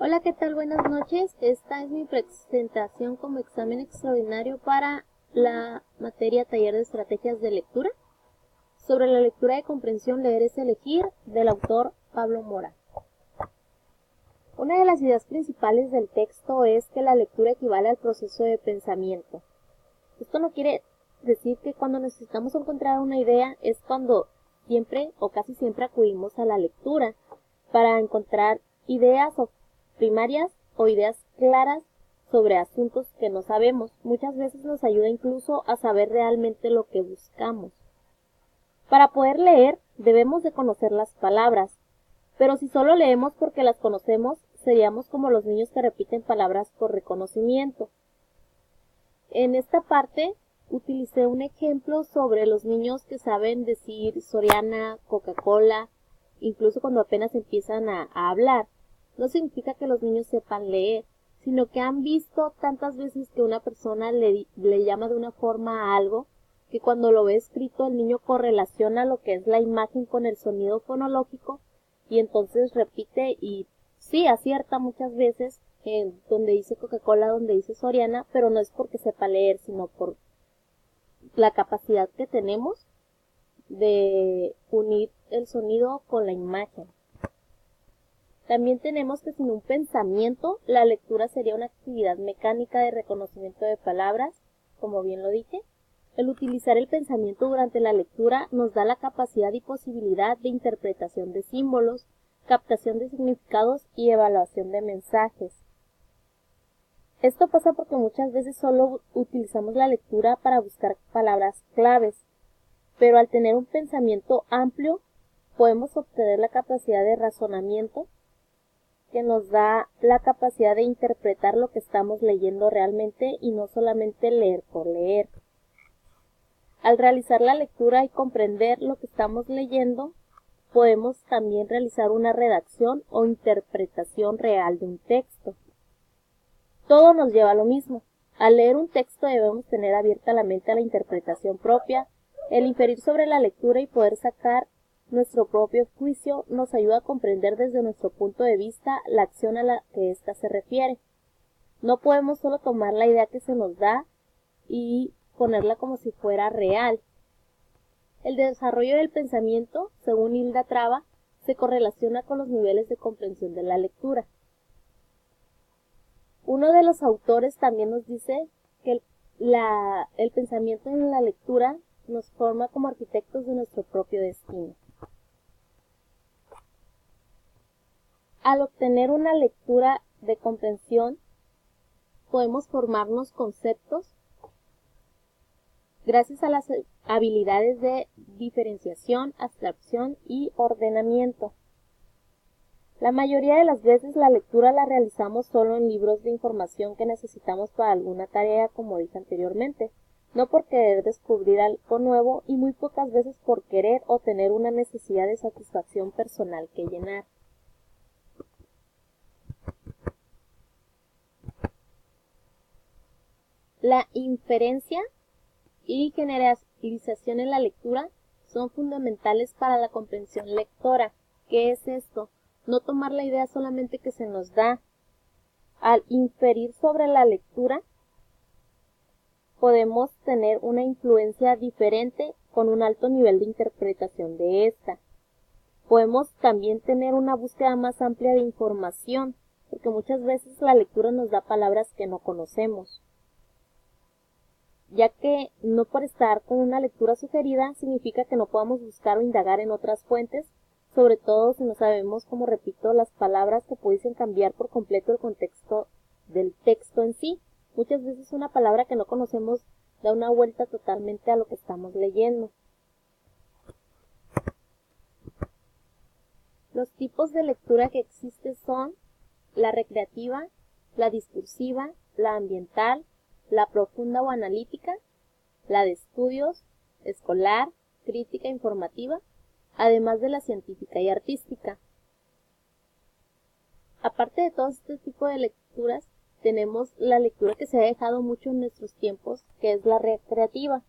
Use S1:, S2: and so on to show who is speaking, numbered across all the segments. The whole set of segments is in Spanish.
S1: Hola, ¿qué tal? Buenas noches. Esta es mi presentación como examen extraordinario para la materia Taller de Estrategias de Lectura sobre la lectura de comprensión Leer es elegir del autor Pablo Mora. Una de las ideas principales del texto es que la lectura equivale al proceso de pensamiento. Esto no quiere decir que cuando necesitamos encontrar una idea es cuando siempre o casi siempre acudimos a la lectura para encontrar ideas primarias o ideas claras sobre asuntos que no sabemos. Muchas veces nos ayuda incluso a saber realmente lo que buscamos. Para poder leer debemos de conocer las palabras, pero si solo leemos porque las conocemos, seríamos como los niños que repiten palabras por reconocimiento. En esta parte utilicé un ejemplo sobre los niños que saben decir Soriana, Coca-Cola, incluso cuando apenas empiezan a hablar. No significa que los niños sepan leer, sino que han visto tantas veces que una persona le llama de una forma a algo, que cuando lo ve escrito el niño correlaciona lo que es la imagen con el sonido fonológico y entonces repite y sí, acierta muchas veces donde dice Coca-Cola, donde dice Soriana, pero no es porque sepa leer, sino por la capacidad que tenemos de unir el sonido con la imagen. También tenemos que sin un pensamiento, la lectura sería una actividad mecánica de reconocimiento de palabras, como bien lo dije. El utilizar el pensamiento durante la lectura nos da la capacidad y posibilidad de interpretación de símbolos, captación de significados y evaluación de mensajes. Esto pasa porque muchas veces solo utilizamos la lectura para buscar palabras claves, pero al tener un pensamiento amplio podemos obtener la capacidad de razonamiento que nos da la capacidad de interpretar lo que estamos leyendo realmente y no solamente leer por leer. Al realizar la lectura y comprender lo que estamos leyendo, podemos también realizar una redacción o interpretación real de un texto. Todo nos lleva a lo mismo. Al leer un texto debemos tener abierta la mente a la interpretación propia. El inferir sobre la lectura y poder sacar nuestro propio juicio nos ayuda a comprender desde nuestro punto de vista la acción a la que ésta se refiere. No podemos solo tomar la idea que se nos da y ponerla como si fuera real. El desarrollo del pensamiento, según Hilda Traba, se correlaciona con los niveles de comprensión de la lectura. Uno de los autores también nos dice que el pensamiento en la lectura nos forma como arquitectos de nuestro propio destino. Al obtener una lectura de comprensión, podemos formarnos conceptos gracias a las habilidades de diferenciación, abstracción y ordenamiento. La mayoría de las veces la lectura la realizamos solo en libros de información que necesitamos para alguna tarea, como dije anteriormente, no por querer descubrir algo nuevo y muy pocas veces por querer o tener una necesidad de satisfacción personal que llenar. La inferencia y generalización en la lectura son fundamentales para la comprensión lectora. ¿Qué es esto? No tomar la idea solamente que se nos da. Al inferir sobre la lectura, podemos tener una influencia diferente con un alto nivel de interpretación de esta. Podemos también tener una búsqueda más amplia de información, porque muchas veces la lectura nos da palabras que no conocemos, ya que no por estar con una lectura sugerida significa que no podamos buscar o indagar en otras fuentes, sobre todo si no sabemos, como repito, las palabras que pudiesen cambiar por completo el contexto del texto en sí. Muchas veces una palabra que no conocemos da una vuelta totalmente a lo que estamos leyendo. Los tipos de lectura que existen son la recreativa, la discursiva, la ambiental, la profunda o analítica, la de estudios, escolar, crítica informativa, además de la científica y artística. Aparte de todo este tipo de lecturas, tenemos la lectura que se ha dejado mucho en nuestros tiempos, que es la recreativa,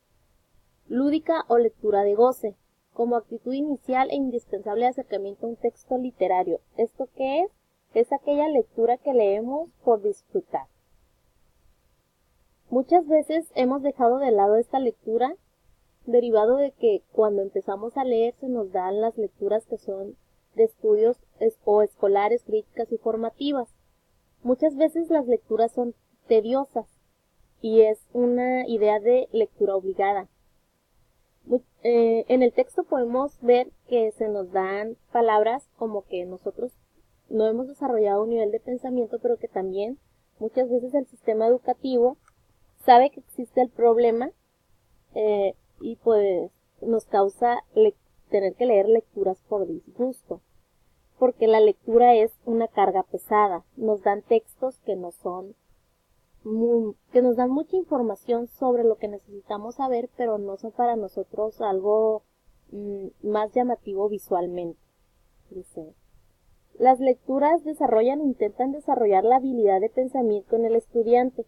S1: lúdica o lectura de goce, como actitud inicial e indispensable de acercamiento a un texto literario. ¿Esto qué es? es aquella lectura que leemos por disfrutar. Muchas veces hemos dejado de lado esta lectura derivado de que cuando empezamos a leer se nos dan las lecturas que son de estudios o escolares, críticas y formativas. Muchas veces las lecturas son tediosas y es una idea de lectura obligada. En el texto podemos ver que se nos dan palabras como que nosotros no hemos desarrollado un nivel de pensamiento, pero que también muchas veces el sistema educativo sabe que existe el problema y pues nos causa tener que leer lecturas por disgusto, porque la lectura es una carga pesada. Nos dan textos que no son que nos dan mucha información sobre lo que necesitamos saber, pero no son para nosotros algo más llamativo visualmente. Dice, las lecturas intentan desarrollar la habilidad de pensamiento en el estudiante,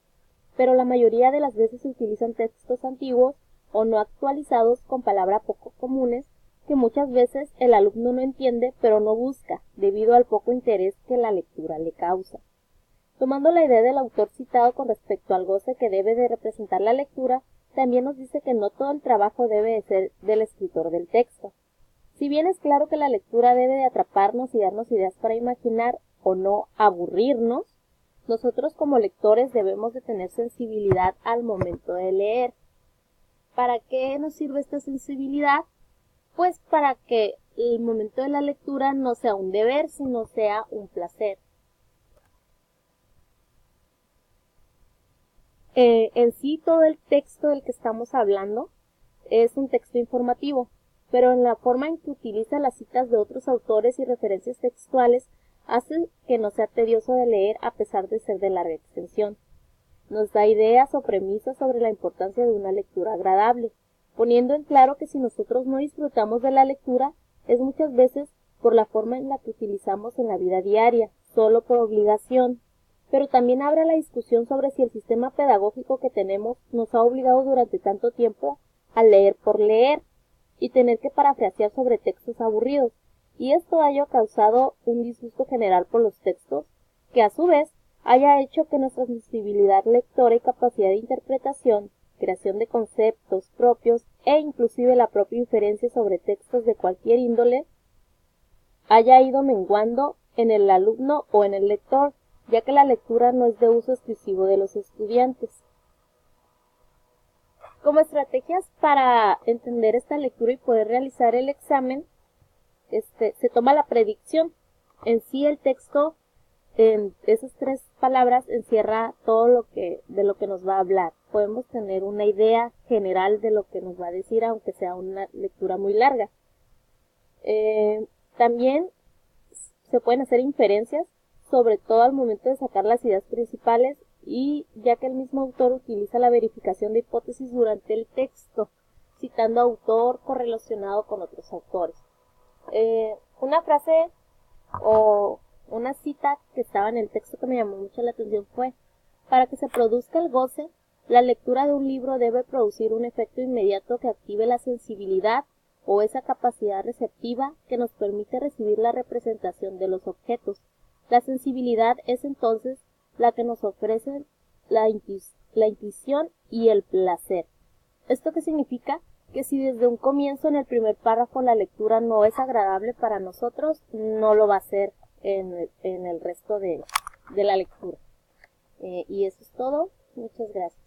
S1: pero la mayoría de las veces se utilizan textos antiguos o no actualizados con palabras poco comunes que muchas veces el alumno no entiende, pero no busca, debido al poco interés que la lectura le causa. Tomando la idea del autor citado con respecto al goce que debe de representar la lectura, también nos dice que no todo el trabajo debe de ser del escritor del texto. Si bien es claro que la lectura debe de atraparnos y darnos ideas para imaginar o no aburrirnos, nosotros como lectores debemos de tener sensibilidad al momento de leer. ¿Para qué nos sirve esta sensibilidad? Pues para que el momento de la lectura no sea un deber, sino sea un placer. En sí, todo el texto del que estamos hablando es un texto informativo, pero en la forma en que utiliza las citas de otros autores y referencias textuales hace que no sea tedioso de leer a pesar de ser de larga extensión. Nos da ideas o premisas sobre la importancia de una lectura agradable, poniendo en claro que si nosotros no disfrutamos de la lectura es muchas veces por la forma en la que utilizamos en la vida diaria, solo por obligación. Pero también abre la discusión sobre si el sistema pedagógico que tenemos nos ha obligado durante tanto tiempo a leer por leer y tener que parafrasear sobre textos aburridos, y esto haya causado un disgusto general por los textos, que a su vez haya hecho que nuestra sensibilidad lectora y capacidad de interpretación, creación de conceptos propios e inclusive la propia inferencia sobre textos de cualquier índole haya ido menguando en el alumno o en el lector, ya que la lectura no es de uso exclusivo de los estudiantes. Como estrategias para entender esta lectura y poder realizar el examen, se toma la predicción. En sí el texto, en esas 3 palabras, encierra todo de lo que nos va a hablar. Podemos tener una idea general de lo que nos va a decir, aunque sea una lectura muy larga. También se pueden hacer inferencias, sobre todo al momento de sacar las ideas principales, y ya que el mismo autor utiliza la verificación de hipótesis durante el texto, citando autor correlacionado con otros autores. Una frase o una cita que estaba en el texto que me llamó mucho la atención fue: para que se produzca el goce, la lectura de un libro debe producir un efecto inmediato que active la sensibilidad o esa capacidad receptiva que nos permite recibir la representación de los objetos. La sensibilidad es entonces la que nos ofrece la intuición y el placer. ¿Esto qué significa? Que si desde un comienzo en el primer párrafo la lectura no es agradable para nosotros, no lo va a ser en el resto de la lectura. Y eso es todo. Muchas gracias.